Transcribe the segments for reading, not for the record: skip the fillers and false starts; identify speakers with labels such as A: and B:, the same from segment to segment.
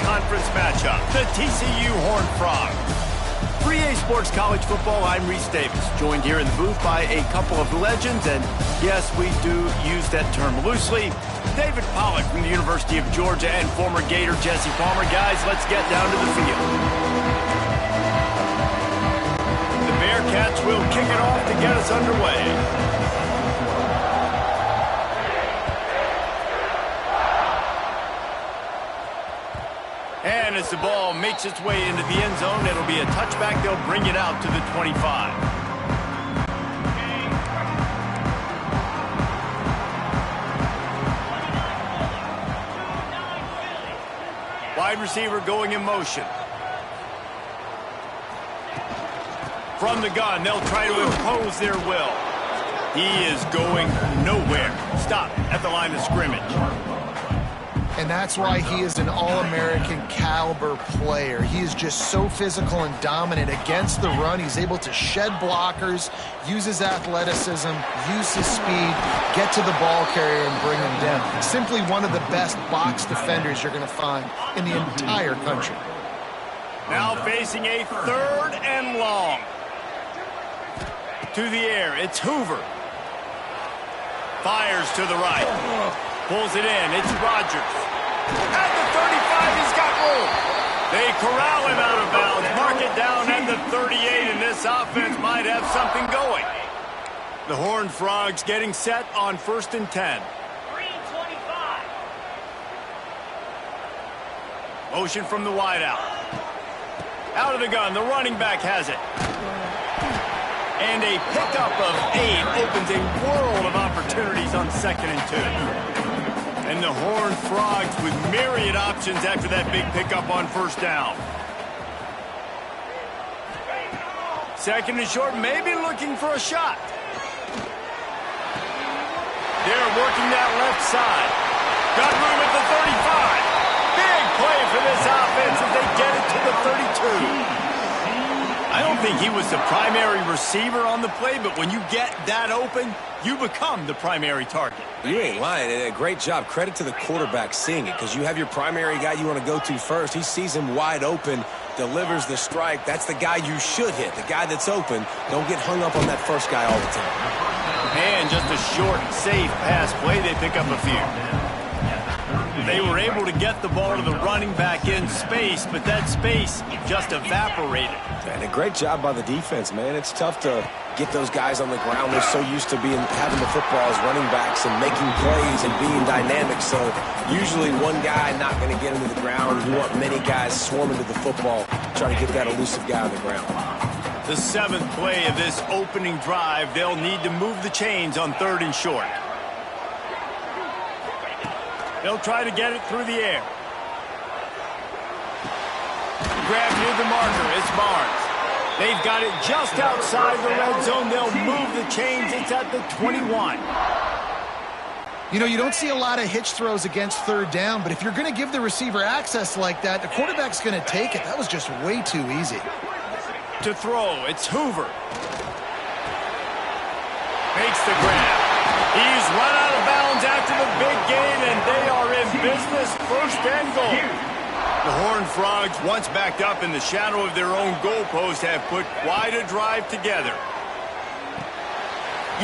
A: conference matchup, the TCU Horned Frogs. For EA Sports College Football, I'm Reese Davis, joined here in the booth by a couple of legends, and yes, we do use that term loosely. David Pollack from the University of Georgia and former Gator Jesse Palmer. Guys, let's get down to the field. The Bearcats will kick it off to get us underway. And as the ball makes its way into the end zone, it'll be a touchback. They'll bring it out to the 25. Wide receiver going in motion. From the gun, they'll try to impose their will. He is going nowhere. Stop at the line of scrimmage.
B: And that's why he is an All-American caliber player. He is just so physical and dominant against the run. He's able to shed blockers, use his athleticism, use his speed, get to the ball carrier and bring him down. Simply one of the best box defenders you're going to find in the entire country.
A: Now facing a 3rd and long. To the air, it's Hoover. Fires to the right. Pulls it in. It's Rogers. At the 35, he's got room. They corral him out of bounds. Mark it down at the 38, and this offense might have something going. The Horned Frogs getting set on 1st and 10.
C: 3:25.
A: Motion from the wideout. Out of the gun. The running back has it. And a pickup of 8 opens a world of opportunities on 2nd and 2. And the Horned Frogs with myriad options after that big pickup on 1st down. 2nd and short, maybe looking for a shot. They're working that left side. Got room at the 35. Big play for this offense as they get it to the 32. I don't think he was the primary receiver on the play, but when you get that open, you become the primary target.
D: You ain't lying. A great job. Credit to the quarterback seeing it, because you have your primary guy you want to go to first. He sees him wide open, delivers the strike. That's the guy you should hit, the guy that's open. Don't get hung up on that first guy all the time.
A: And just a short, safe pass play. They pick up a few. They were able to get the ball to the running back in space, but that space just evaporated.
D: And a great job by the defense, man. It's tough to get those guys on the ground. They're so used to having the football as running backs and making plays and being dynamic. So usually one guy not going to get him to the ground. You want many guys swarming to the football, trying to get that elusive guy on the ground.
A: The 7th play of this opening drive, they'll need to move the chains on 3rd and short. They'll try to get it through the air. Grab near the marker. It's Barnes. They've got it just outside the red zone. They'll move the chains. It's at the 21.
B: You know, you don't see a lot of hitch throws against 3rd down, but if you're going to give the receiver access like that, the quarterback's going to take it. That was just way too easy.
A: To throw, it's Hoover. Makes the grab. He's run out of bounds after the big gain, and they are in business. 1st and goal. The Horned Frogs, once backed up in the shadow of their own goalpost, have put quite a drive together.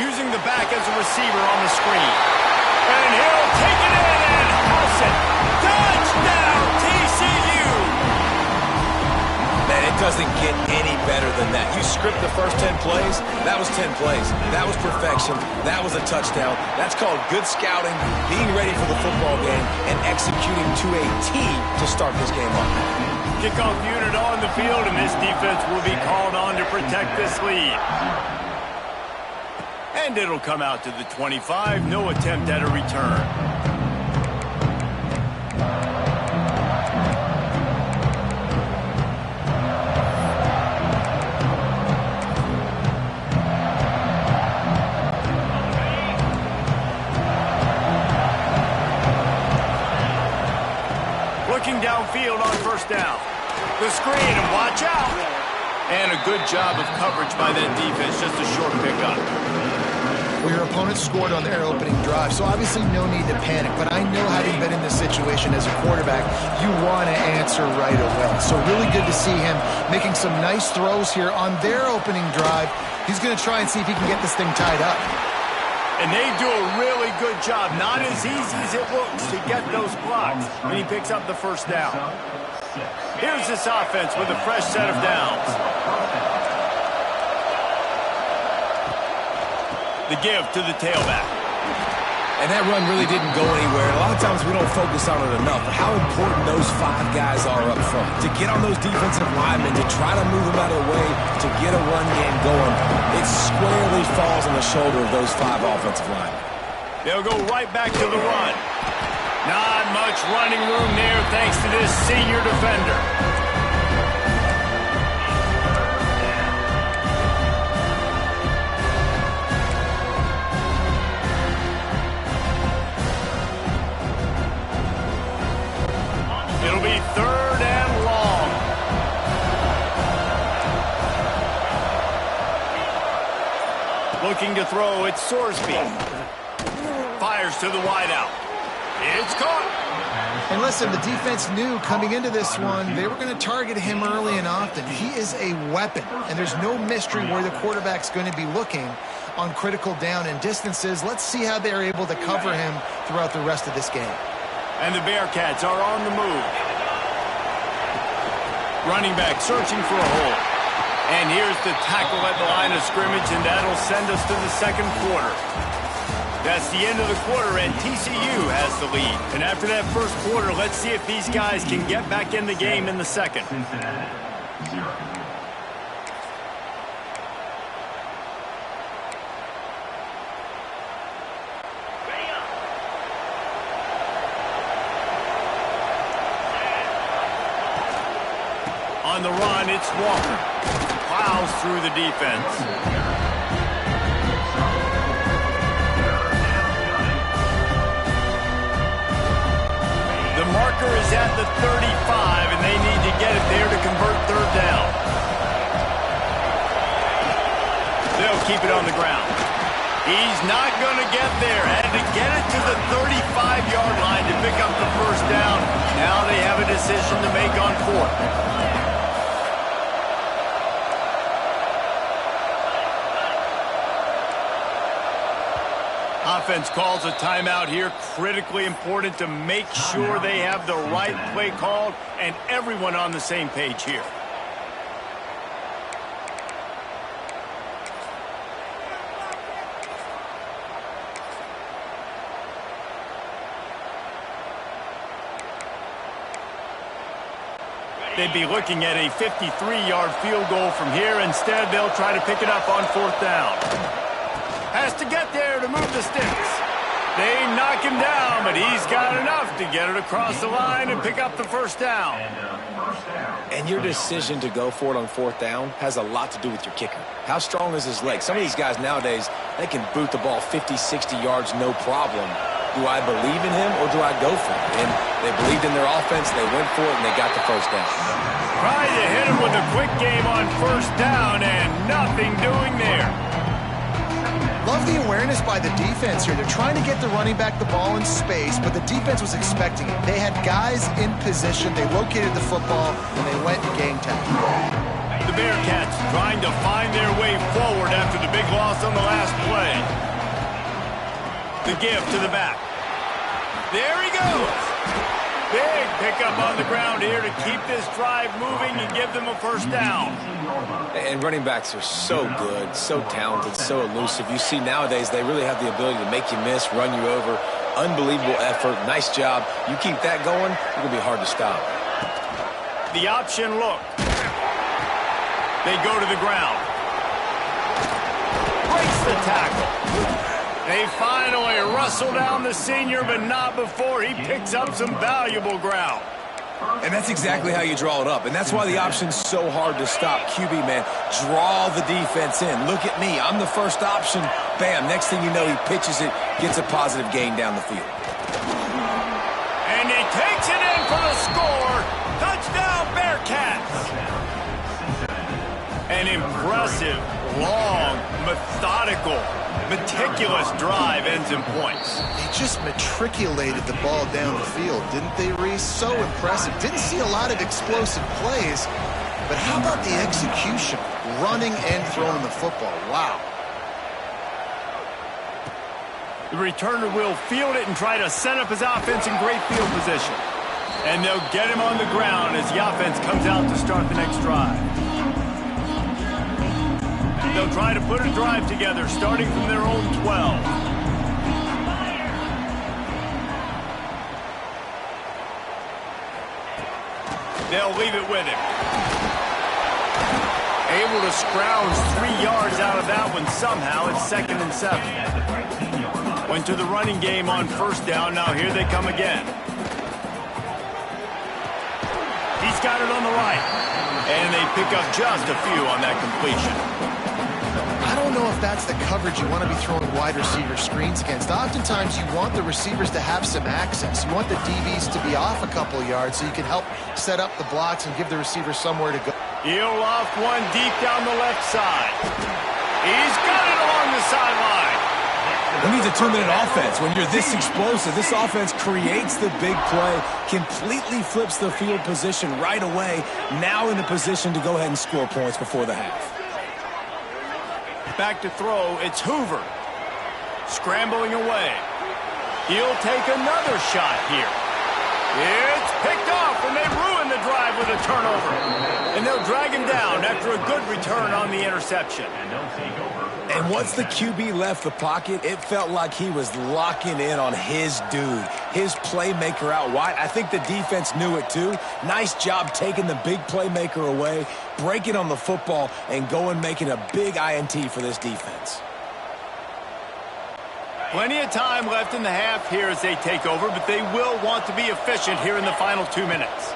A: Using the back as a receiver on the screen. And he'll take it in and house it. Touchdown, TCU!
D: Man, it doesn't get any better than that. You script the first 10 plays, that was 10 plays. That was perfection. That was a touchdown. That's called good scouting, being ready for the football game, and executing to a T to start this game off.
A: Kickoff unit on the field, and this defense will be called on to protect this lead. And it'll come out to the 25. No attempt at a return. Looking downfield on 1st down. The screen, and watch out. And a good job of coverage by that defense. Just a short pickup.
B: Well, your opponent scored on their opening drive, so obviously no need to panic. But I know, having been in this situation as a quarterback, you want to answer right away. So really good to see him making some nice throws here on their opening drive. He's going to try and see if he can get this thing tied up.
A: And they do a really good job. Not as easy as it looks to get those blocks. And he picks up the first down. Here's this offense with a fresh set of downs. The give to the tailback.
D: And that run really didn't go anywhere. And a lot of times we don't focus on it enough. How important those 5 guys are up front. To get on those defensive linemen, to try to move them out of the way, to get a run game going, it squarely falls on the shoulder of those 5 offensive linemen.
A: They'll go right back to the run. Not much running room there thanks to this senior defender. It'll be 3rd and long. Looking to throw, it's Sorsby. Fires to the wideout. It's caught.
B: And listen, the defense knew coming into this one, they were going to target him early and often. He is a weapon, and there's no mystery where the quarterback's going to be looking on critical down and distances. Let's see how they're able to cover him throughout the rest of this game.
A: And the Bearcats are on the move. Running back searching for a hole. And here's the tackle at the line of scrimmage, and that'll send us to the second quarter. That's the end of the quarter, and TCU has the lead. And after that first quarter, let's see if these guys can get back in the game in the second. On the run, it's Walker. Plows through the defense. The marker is at the 35, and they need to get it there to convert 3rd down. They'll keep it on the ground. He's not going to get there. Had to get it to the 35-yard line to pick up the first down. Now they have a decision to make on 4th. Offense calls a timeout here. Critically important to make sure they have the right play called and everyone on the same page here. They'd be looking at a 53-yard field goal from here. Instead, they'll try to pick it up on 4th down. Has to get there to move the sticks. They knock him down, but he's got enough to get it across the line and pick up the first down.
D: And your decision to go for it on 4th down has a lot to do with your kicker. How strong is his leg? Some of these guys nowadays, they can boot the ball 50, 60 yards, no problem. Do I believe in him or do I go for it? And they believed in their offense, they went for it, and they got the first down.
A: Trying to hit him with a quick game on 1st down, and nothing doing there.
B: Love the awareness by the defense here. They're trying to get the running back the ball in space, but the defense was expecting it. They had guys in position. They located the football, and they went and gang tackled.
A: The Bearcats trying to find their way forward after the big loss on the last play. The give to the back. There he goes. Big pickup on the ground here to keep this drive moving and give them a first down.
D: And running backs are so good, so talented, so elusive. You see nowadays they really have the ability to make you miss, run you over. Unbelievable effort. Nice job. You keep that going, it's going to be hard to stop.
A: The option look. They go to the ground. Breaks the tackle. They finally wrestle down the senior, but not before he picks up some valuable ground.
D: And that's exactly how you draw it up. And that's why the option's so hard to stop. QB, man, draw the defense in. Look at me. I'm the first option. Bam. Next thing you know, he pitches it, gets a positive gain down the field.
A: And he takes it in for the score. Touchdown, Bearcats. An impressive, long methodical, meticulous drive ends in points.
B: They just matriculated the ball down the field, didn't they, Reese? So impressive. Didn't see a lot of explosive plays, but how about the execution? Running and throwing the football. Wow.
A: The returner will field it and try to set up his offense in great field position. And they'll get him on the ground as the offense comes out to start the next drive. They'll try to put a drive together starting from their own 12. They'll leave it with him. Able to scrounge 3 yards out of that one somehow. It's 2nd and 7. Went to the running game on first down. Now here they come again. He's got it on the right. And they pick up just a few on that completion.
B: I don't know if that's the coverage you want to be throwing wide receiver screens against. Oftentimes you want the receivers to have some access. You want the DBs to be off a couple yards so you can help set up the blocks and give the receiver somewhere to go.
A: He'll loft one deep down the left side. He's got it along the sideline.
D: It needs a 2-minute offense. When you're this explosive, this offense creates the big play, completely flips the field position right away, now in a position to go ahead and score points before the half.
A: Back to throw, it's Hoover. Scrambling away. He'll take another shot here. It's picked off, and they ruin the drive with a turnover. And they'll drag him down after a good return on the interception.
D: And once the QB left the pocket, it felt like he was locking in on his dude, his playmaker out wide. I think the defense knew it too. Nice job taking the big playmaker away, breaking on the football, and going making a big INT for this defense.
A: Plenty of time left in the half here as they take over, but they will want to be efficient here in the final 2 minutes.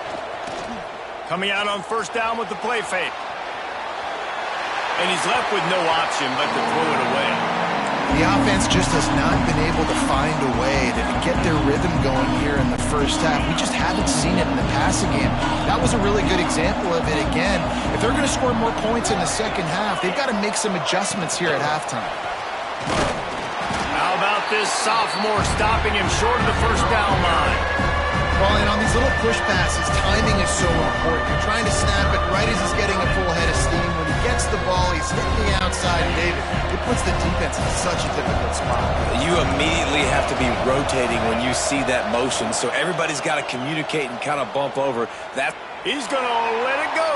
A: Coming out on first down with the play fake. And he's left with no option but to throw it away.
B: The offense just has not been able to find a way to get their rhythm going here in the first half. We just haven't seen it in the passing game. That was a really good example of it again. If they're going to score more points in the second half, they've got to make some adjustments here at halftime.
A: How about this sophomore stopping him short of the first down line?
B: Well, and on these little push passes, timing is so important. You're trying to snap it right as he's getting a full head of steam. When he gets the ball, he's hitting the outside, and David, it puts the defense in such a difficult spot.
D: You immediately have to be rotating when you see that motion, so everybody's got to communicate and kind of bump over.
A: He's going to let it go.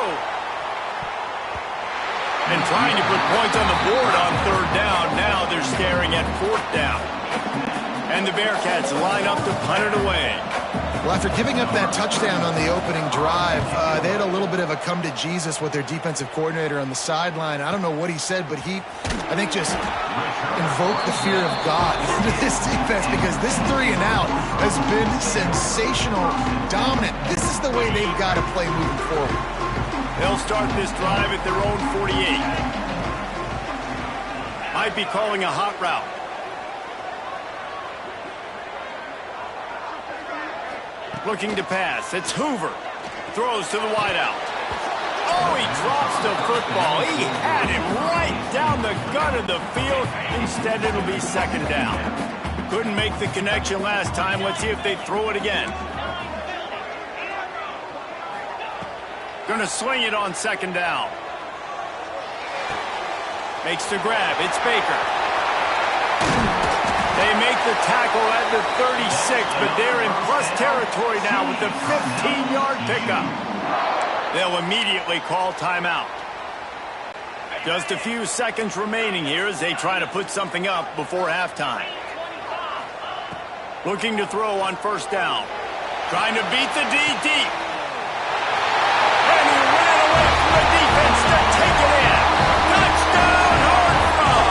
A: And trying to put points on the board on third down. Now they're staring at fourth down. And the Bearcats line up to punt it away.
B: Well, after giving up that touchdown on the opening drive, they had a little bit of a come to Jesus with their defensive coordinator on the sideline. I don't know what he said, but he, I think, just invoked the fear of God into this defense because this 3 and out has been sensational, dominant. This is the way they've got to play moving forward.
A: They'll start this drive at their own 48. Might be calling a hot route. Looking to pass. It's Hoover. Throws to the wideout. Oh, he drops the football. He had him right down the gut of the field. Instead, it'll be second down. Couldn't make the connection last time. Let's see if they throw it again. Gonna swing it on second down. Makes the grab. It's Baker. They make the tackle at the 36, but they're in plus territory now with the 15-yard pickup. They'll immediately call timeout. Just a few seconds remaining here as they try to put something up before halftime. Looking to throw on first down. Trying to beat the D deep. And he ran away from the defense to take it in. Touchdown, Horned Frog!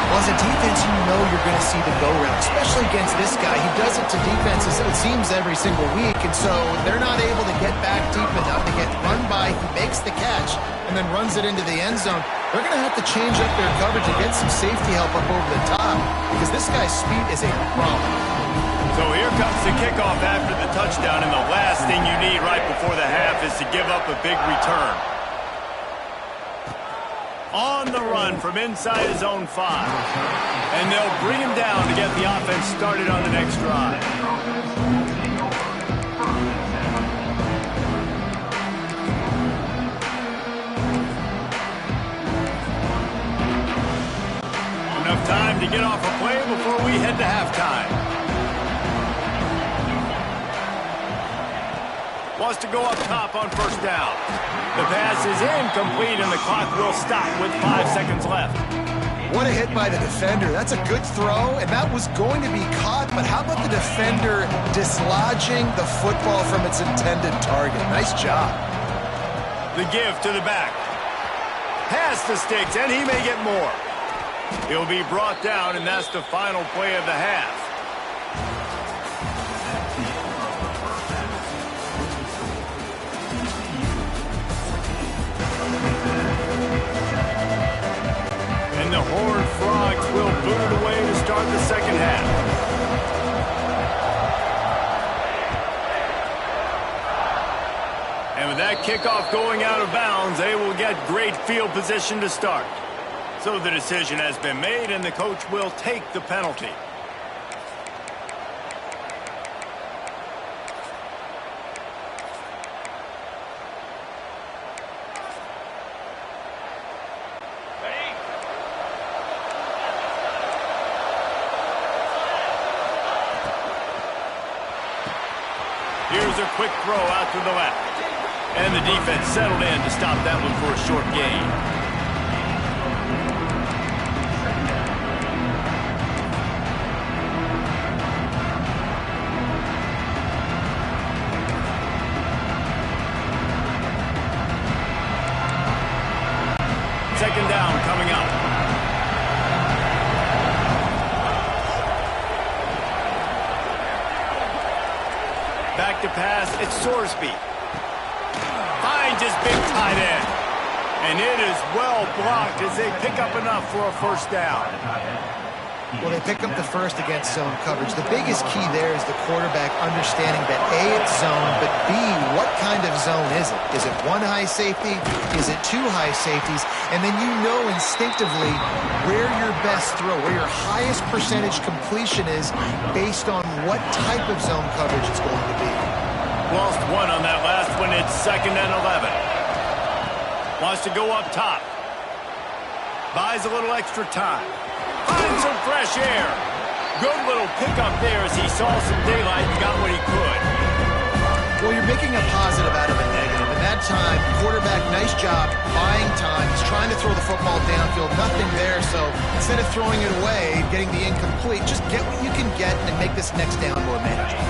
B: Well, as a defense, you know you're going to see the go-round, especially against this guy. He does it to defenses, it seems, every single week, and so they're not able to get back deep enough to get run by. He makes the catch and then runs it into the end zone. They're going to have to change up their coverage and get some safety help up over the top because this guy's speed is a problem.
A: So here comes the kickoff after the touchdown, and the last thing you need right before the half is to give up a big return. On the run from inside his own 5. And they'll bring him down to get the offense started on the next drive. Enough time to get off a play before we head to halftime. Wants to go up top on first down. The pass is incomplete and the clock will stop with 5 seconds left.
B: What a hit by the defender. That's a good throw, and that was going to be caught, but how about the defender dislodging the football from its intended target? Nice job.
A: The give to the back. Pass the sticks, and he may get more. He'll be brought down, and that's the final play of the half. And the Horned Frogs will boot it away to start the second half. And with that kickoff going out of bounds, they will get great field position to start. So the decision has been made, and the coach will take the penalty. Here's a quick throw out to the left. And the defense settled in to stop that one for a short gain. Second down coming up. Back to pass, it's Sorsby. Finds his big tight end. And it is well blocked as they pick up enough for a first down.
B: Well, they pick up the first against zone coverage. The biggest key there is the quarterback understanding that A, it's zone, but B, what kind of zone is it? Is it one high safety? Is it two high safeties? And then you know instinctively where your best throw, where your highest percentage completion is based on what type of zone coverage it's going to be.
A: Lost one on that last one. It's 2nd and 11. Wants to go up top. Buys a little extra time. Finds some fresh air. Good little pickup there as he saw some daylight and got what he could.
B: Well, you're making a positive out of a negative. And that time, quarterback, nice job, buying time. He's trying to throw the football downfield. Nothing there, so instead of throwing it away, getting the incomplete, just get what you can get and make this next down more manageable.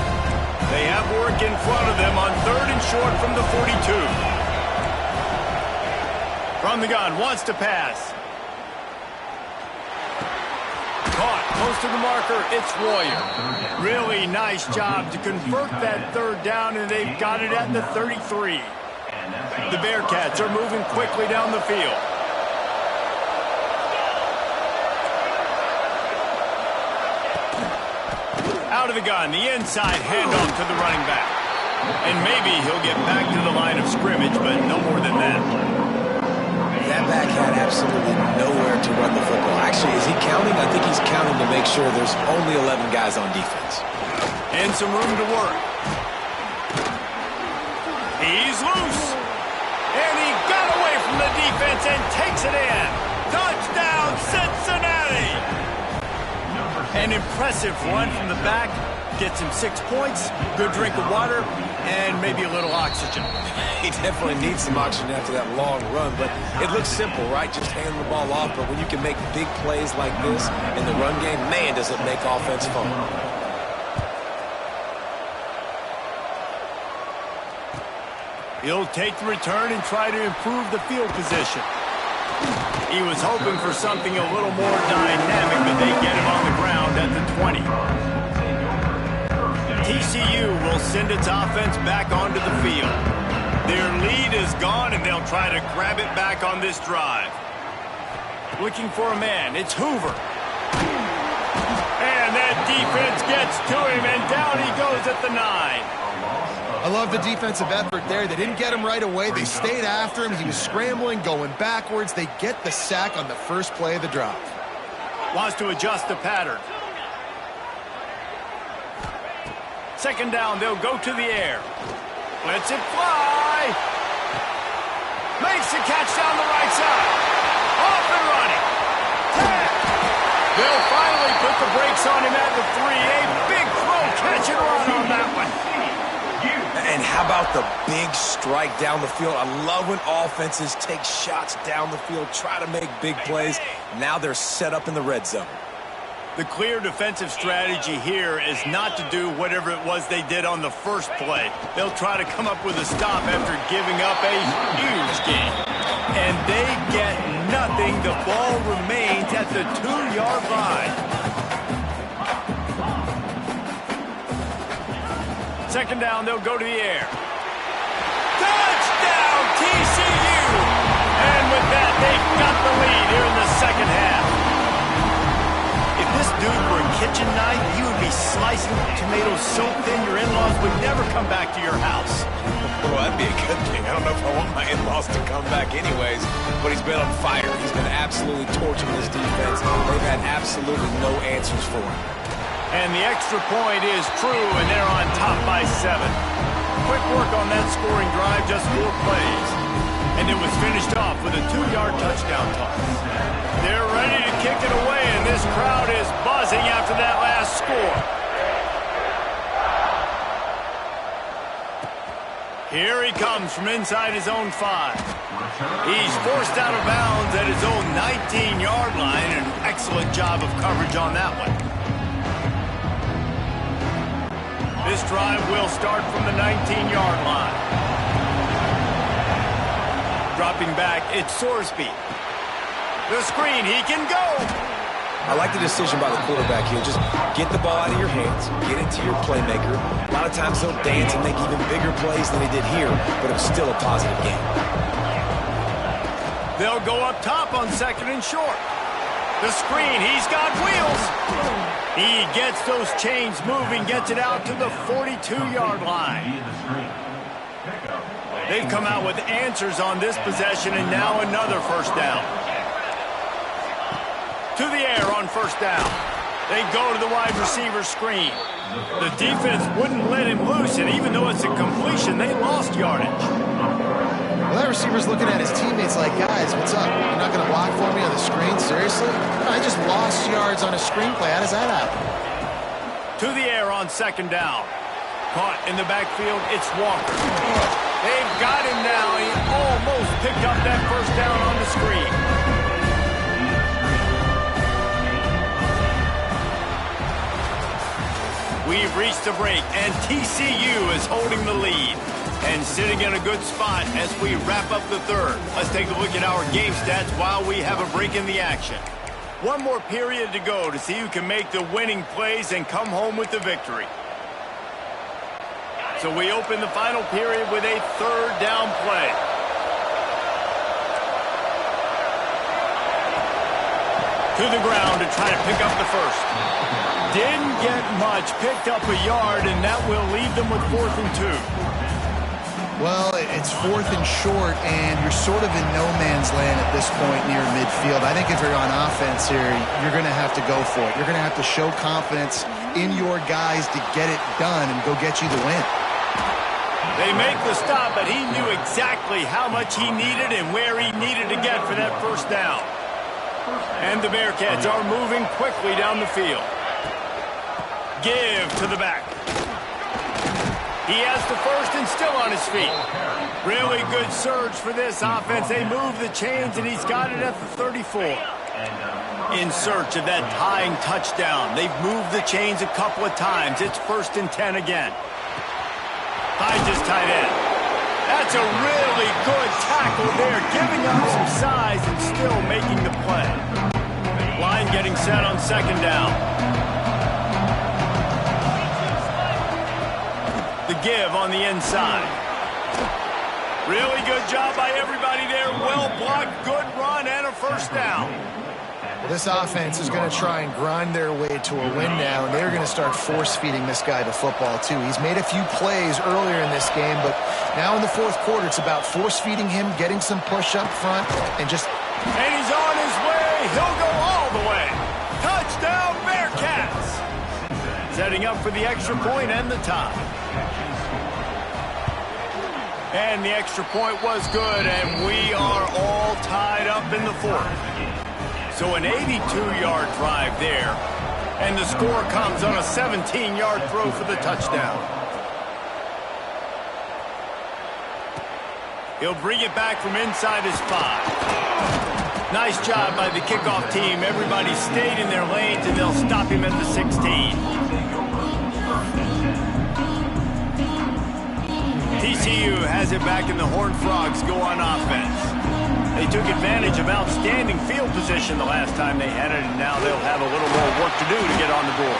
A: They have work in front of them on 3rd and short from the 42. From the gun, wants to pass. Caught close to the marker, it's Royer. Really nice job to convert that 3rd down, and they've got it at the 33. The Bearcats are moving quickly down the field. Out of the gun, the inside handoff to the running back. And maybe he'll get back to the line of scrimmage, but no more than that.
D: That back had absolutely nowhere to run the football. Actually, is he counting? I think he's counting to make sure there's only 11 guys on defense.
A: And some room to work. He's loose. And he got away from the defense and takes it in. Touchdown, Cincinnati! An impressive run from the back. Gets him 6 points, good drink of water, and maybe a little oxygen.
D: He definitely needs some oxygen after that long run, but it looks simple, right? Just hand the ball off, but when you can make big plays like this in the run game, man, does it make offense fun.
A: He'll take the return and try to improve the field position. He was hoping for something a little more dynamic, but they get him on the ground at the 20. TCU will send its offense back onto the field. Their lead is gone, and they'll try to grab it back on this drive. Looking for a man, it's Hoover. And that defense gets to him, and down he goes at the 9.
B: I love the defensive effort there. They didn't get him right away. They stayed after him. He was scrambling, going backwards. They get the sack on the first play of the drive.
A: Wants to adjust the pattern. Second down, they'll go to the air. Lets it fly. Makes the catch down the right side. Off and running. 10. They'll finally put the brakes on him at the 3. A big throw, catch and run on that one.
D: And how about the big strike down the field? I love when offenses take shots down the field, try to make big plays. Now they're set up in the red zone.
A: The clear defensive strategy here is not to do whatever it was they did on the first play. They'll try to come up with a stop after giving up a huge gain. And they get nothing. The ball remains at the 2-yard line. Second down, they'll go to the air. Touchdown, TCU! And with that, they've got the lead here in the second half. If this dude were a kitchen knife, he would be slicing tomatoes so thin your in-laws would never come back to your house.
D: Well, that'd be a good thing. I don't know if I want my in-laws to come back anyways, but he's been on fire. He's been absolutely torching this defense. They've had absolutely no answers for him.
A: And the extra point is true, and they're on top by 7. Quick work on that scoring drive, just 4 plays. And it was finished off with a 2-yard touchdown toss. They're ready to kick it away, and this crowd is buzzing after that last score. Here he comes from inside his own 5. He's forced out of bounds at his own 19-yard line. An excellent job of coverage on that one. This drive will start from the 19-yard line. Dropping back, it's Sorsby. The screen, he can go.
D: I like the decision by the quarterback here. Just get the ball out of your hands, get it to your playmaker. A lot of times he'll dance and make even bigger plays than he did here, but it's still a positive game.
A: They'll go up top on second and short. The screen, he's got wheels. He gets those chains moving, gets it out to the 42-yard line. They've come out with answers on this possession, and now another first down. To the air on first down. They go to the wide receiver screen. The defense wouldn't let him loose, and even though it's a completion, they lost yardage.
B: Well, that receiver's looking at his teammates like, guys, what's up? You're not going to block for me on the screen? Seriously? I just lost yards on a screenplay. How does that happen?
A: To the air on second down. Caught in the backfield, it's Walker. They've got him now. He almost picked up that first down on the screen. We've reached the break, and TCU is holding the lead and sitting in a good spot as we wrap up the third. Let's take a look at our game stats while we have a break in the action. One more period to go to see who can make the winning plays and come home with the victory. So we open the final period with a third down play. To the ground to try to pick up the first. Didn't get much, picked up a yard, and that will leave them with 4th and 2.
B: Well, it's 4th and short, and you're sort of in no man's land at this point near midfield. I think if you're on offense here, you're going to have to go for it. You're going to have to show confidence in your guys to get it done and go get you the win.
A: They make the stop, but he knew exactly how much he needed and where he needed to get for that first down. And the Bearcats are moving quickly down the field. Give to the back. He has the first and still on his feet. Really good surge for this offense. They move the chains, and he's got it at the 34. In search of that tying touchdown. They've moved the chains a couple of times. It's 1st and 10 again. Finds his tight end. That's a really good tackle there, giving up some size and still making the play. Line getting set on second down. The give on the inside. Really good job by everybody there. Well blocked, good run, and a first down.
B: This offense is going to try and grind their way to a win now, and they're going to start force-feeding this guy the football, too. He's made a few plays earlier in this game, but now in the fourth quarter, it's about force-feeding him, getting some push up front, and just...
A: And he's on his way. He'll go all the way. Touchdown, Bearcats! Setting up for the extra point and the tie. And the extra point was good, and we are all tied up in the fourth. So an 82-yard drive there, and the score comes on a 17-yard throw for the touchdown. He'll bring it back from inside his 5. Nice job by the kickoff team. Everybody stayed in their lanes, and they'll stop him at the 16. TCU has it back, and the Horned Frogs go on offense. They took advantage of outstanding field position the last time they had it, and now they'll have a little more work to do to get on the board.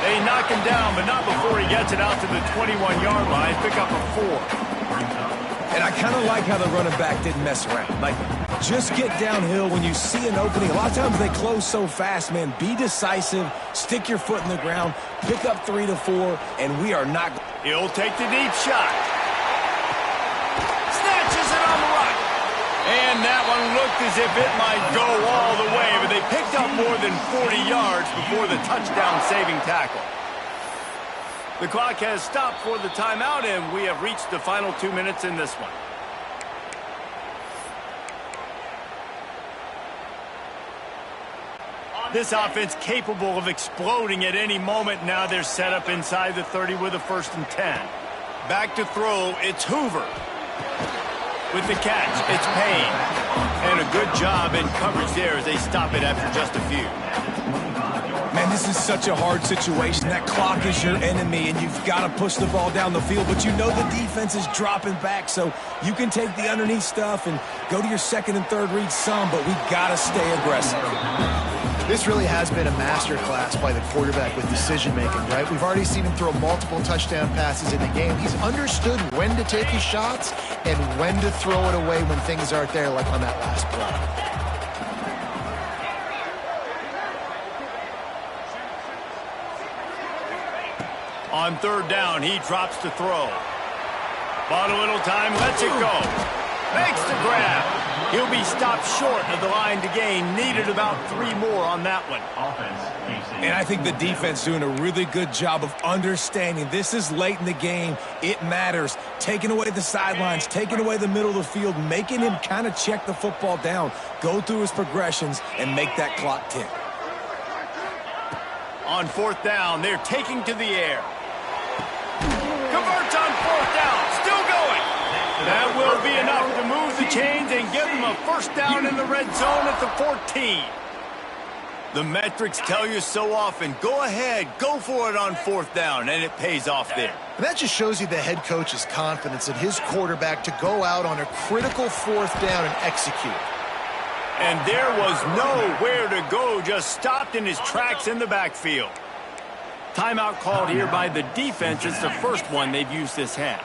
A: They knock him down, but not before he gets it out to the 21-yard line. Pick up a 4.
D: And I kind of like how the running back didn't mess around. Like, just get downhill when you see an opening. A lot of times they close so fast, man. Be decisive, stick your foot in the ground, pick up 3 to 4, and we are not...
A: He'll take the deep shot. Snatches it on the right. And that one looked as if it might go all the way, but they picked up more than 40 yards before the touchdown-saving tackle. The clock has stopped for the timeout, and we have reached the final 2 minutes in this one. This offense capable of exploding at any moment. Now they're set up inside the 30 with a 1st and 10. Back to throw, it's Hoover. With the catch, it's Payne. And a good job in coverage there as they stop it after just a few.
D: Man, this is such a hard situation. That clock is your enemy, and you've got to push the ball down the field. But you know the defense is dropping back, so you can take the underneath stuff and go to your 2nd and 3rd read some, but we've got to stay aggressive.
B: This really has been a masterclass by the quarterback with decision-making, right? We've already seen him throw multiple touchdown passes in the game. He's understood when to take his shots and when to throw it away when things aren't there, like on that last play.
A: On 3rd down, he drops to throw. Bought a little time, lets it go. Makes the grab. He'll be stopped short of the line to gain. Needed about 3 more on that one.
D: And I think the defense doing a really good job of understanding this is late in the game. It matters. Taking away the sidelines, taking away the middle of the field, making him kind of check the football down, go through his progressions, and make that clock tick.
A: On 4th down, they're taking to the air. Converts on 4th down, still going. That will be enough to move the chains and give them a 1st down in the red zone at the 14. The metrics tell you so often, go ahead, go for it on 4th down, and it pays off there.
B: And that just shows you the head coach's confidence in his quarterback to go out on a critical 4th down and execute.
A: And there was nowhere to go, just stopped in his tracks in the backfield. Timeout called here by the defense. It's the first one they've used this half.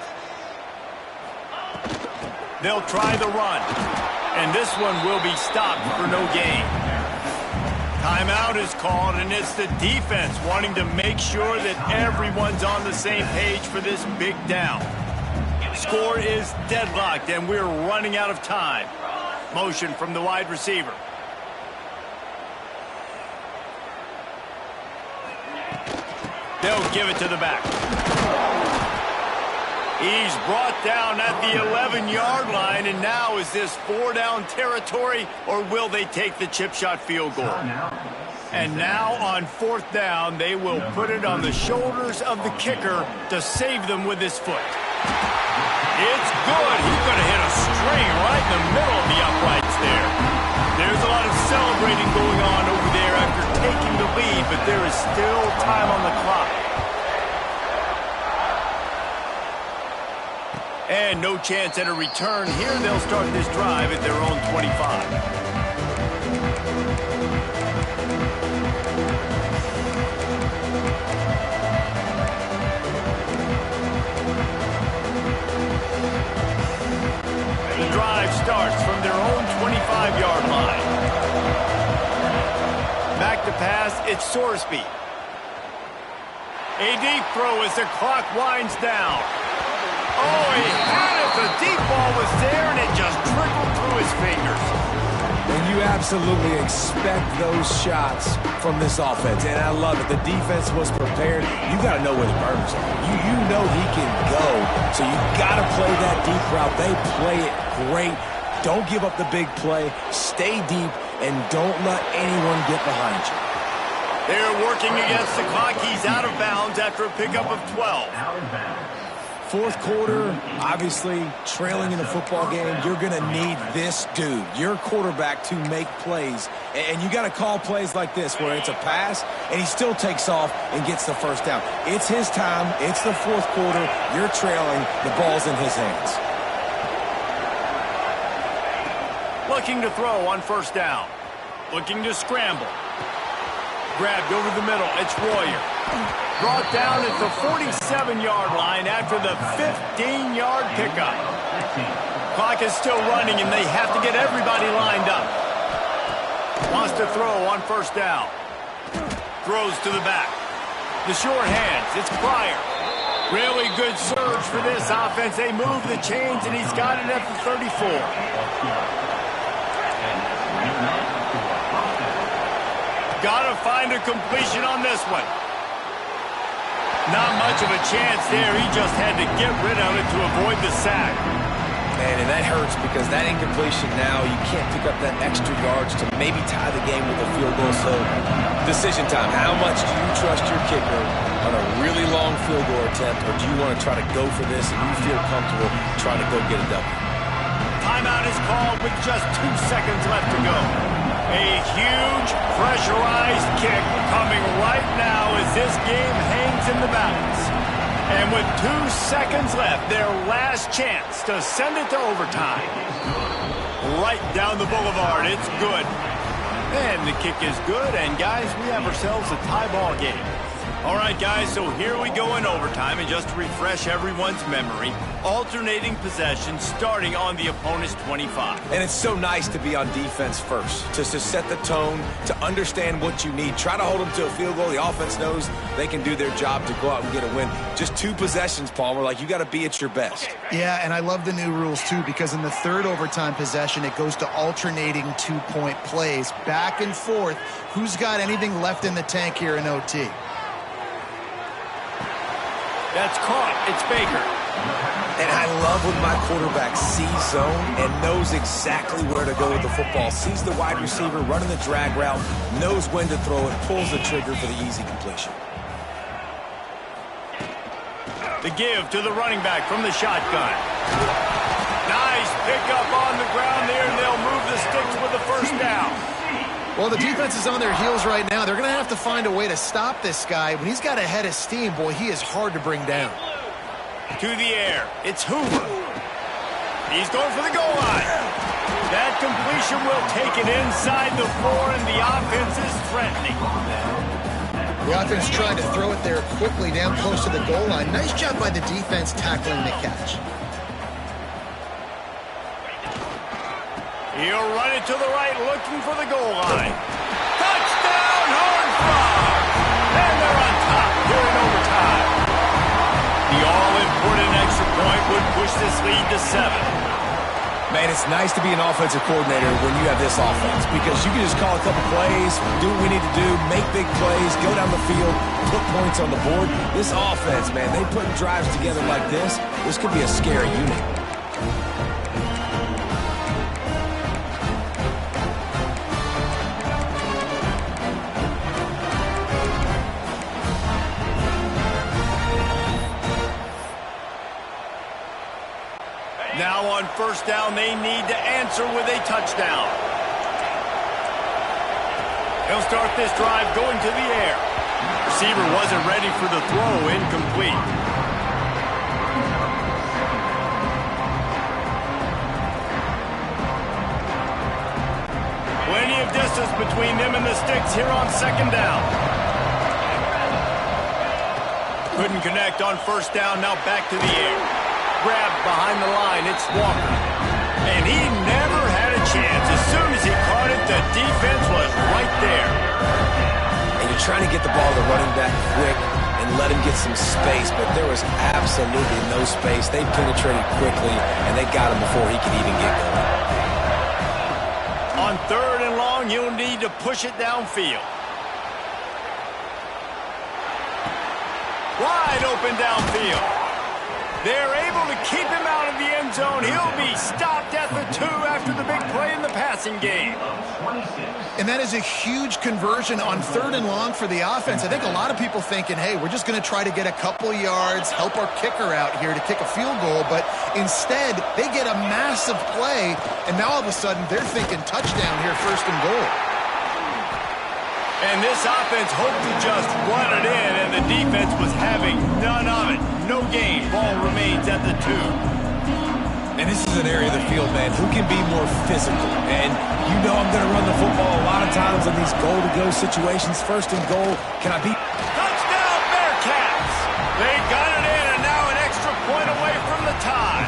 A: They'll try the run, and this one will be stopped for no gain. Timeout is called, and it's the defense wanting to make sure that everyone's on the same page for this big down. Score is deadlocked, and we're running out of time. Motion from the wide receiver. They'll give it to the back. He's brought down at the 11-yard line, and now is this 4-down territory, or will they take the chip shot field goal? And now on 4th down, they will put it on the shoulders of the kicker to save them with his foot. It's good. He's going to hit a string right in the middle of the uprights there. There's a lot of celebrating going on over there after taking the lead, but there is still time on the clock. And no chance at a return here. They'll start this drive at their own 25. Starts from their own 25-yard line. pass, it's source speed. A deep throw as the clock winds down. Oh, he had it. The deep ball was there, and it just trickled through his fingers.
D: And you absolutely expect those shots from this offense, and I love it. The defense was prepared. You got to know where the burners are. You know he can go, so you got to play that deep route. They play it great. Don't give up the big play. Stay deep, and don't let anyone get behind you.
A: They're working against the clock. He's out of bounds after a pickup of 12.
D: Fourth quarter, obviously trailing in a football game, you're going to need this dude, your quarterback, to make plays. And you got to call plays like this where it's a pass and he still takes off and gets the first down. It's his time. It's the fourth quarter. You're trailing. The ball's in his hands.
A: Looking to throw on first down. Looking to scramble. Grabbed over the middle. It's Royer. Brought down at the 47-yard line after the 15-yard pickup. Clock is still running, and they have to get everybody lined up. Wants to throw on first down. Throws to the back. The short hands. It's Pryor. Really good surge for this offense. They move the chains, and he's got it at the 34. Got to find a completion on this one. Not much of a chance there. He just had to get rid of it to avoid the sack.
D: Man, and that hurts because that incompletion now, you can't pick up that extra yards to maybe tie the game with a field goal. So, decision time. How much do you trust your kicker on a really long field goal attempt, or do you want to try to go for this and you feel comfortable trying to go get a W?
A: Timeout is called with just 2 seconds left to go. A huge pressurized kick coming right now as this game hangs in the balance. And with 2 seconds left, their last chance to send it to overtime. Right down the boulevard, it's good. And the kick is good, and guys, we have ourselves a tie ball game. All right, guys, so here we go in overtime, and just to refresh everyone's memory, alternating possession starting on the opponent's 25.
D: And it's so nice to be on defense first, to set the tone, to understand what you need. Try to hold them to a field goal. The offense knows they can do their job to go out and get a win. Just 2 possessions, Palmer. Like, you got to be at your best.
B: Yeah, and I love the new rules, too, because in the third overtime possession, it goes to alternating 2-point plays, back and forth. Who's got anything left in the tank here in OT?
A: That's caught. It's Baker.
D: And I love when my quarterback sees zone and knows exactly where to go with the football. Sees the wide receiver running the drag route, knows when to throw it, pulls the trigger for the easy completion.
A: The give to the running back from the shotgun. Nice pickup on the ground there, and they'll move the sticks with the first down.
B: Well, the defense is on their heels right now. They're going to have to find a way to stop this guy. When he's got a head of steam, boy, he is hard to bring down.
A: To the air. It's Hoover. He's going for the goal line. That completion will take it inside the 4, and the offense is threatening.
B: The offense trying to throw it there quickly down close to the goal line. Nice job by the defense tackling the catch.
A: He'll run it to the right, looking for the goal line. Touchdown, Horned Frogs! And they're on top here in overtime. The all-important extra point would push this lead to 7.
D: Man, it's nice to be an offensive coordinator when you have this offense because you can just call a couple plays, do what we need to do, make big plays, go down the field, put points on the board. This offense, man, they put drives together like this. This could be a scary unit.
A: Now on first down, they need to answer with a touchdown. He'll start this drive going to the air. Receiver wasn't ready for the throw, incomplete. Plenty of distance between them and the sticks here on second down. Couldn't connect on first down, now back to the air. Grabbed behind the line, it's Walker. And he never had a chance. As soon as he caught it, the defense was right there.
D: They're trying to get the ball to running back quick and let him get some space, but there was absolutely no space. They penetrated quickly, and they got him before he could even get going.
A: On 3rd and long, you'll need to push it downfield. Wide open downfield. They're able to keep him out of the end zone. He'll be stopped at the 2 after the big play in the passing game.
B: And that is a huge conversion on 3rd and long for the offense. I think a lot of people thinking, hey, we're just going to try to get a couple yards, help our kicker out here to kick a field goal. But instead, they get a massive play, and now all of a sudden they're thinking touchdown here, 1st and goal.
A: And this offense hoped to just run it in, and the defense was having none of it. No gain. Ball remains at the 2.
D: And this is an area of the field, man, who can be more physical. And you know I'm going to run the football a lot of times in these goal-to-go situations. 1st and goal. Can I beat?
A: Touchdown, Bearcats! They got it in, and now an extra point away from the tie.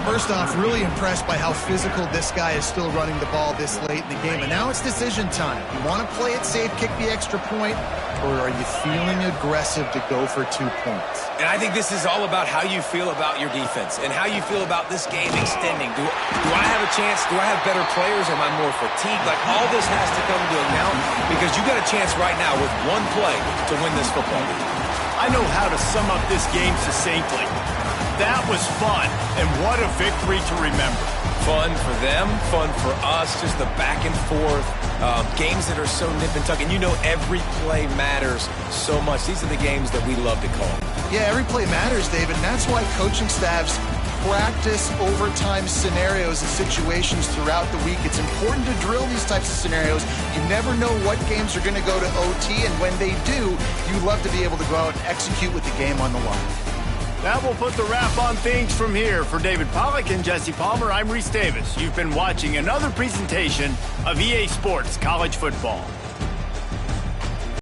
B: First off, really impressed by how physical this guy is still running the ball this late in the game. And now it's decision time. You want to play it safe, kick the extra point, or are you feeling aggressive to go for 2 points?
D: And I think this is all about how you feel about your defense and how you feel about this game extending. Do I have a chance? Do I have better players? Am I more fatigued? Like, all this has to come to account because you got a chance right now with one play to win this football game.
A: I know how to sum up this game succinctly. That was fun, and what a victory to remember.
D: Fun for them, fun for us, just the back and forth, games that are so nip and tuck. And you know every play matters so much. These are the games that we love to call.
B: Yeah, every play matters, David, and that's why coaching staffs practice overtime scenarios and situations throughout the week. It's important to drill these types of scenarios. You never know what games are going to go to OT, and when they do, you love to be able to go out and execute with the game on the line.
A: That will put the wrap on things from here. For David Pollack and Jesse Palmer, I'm Reese Davis. You've been watching another presentation of EA Sports College Football.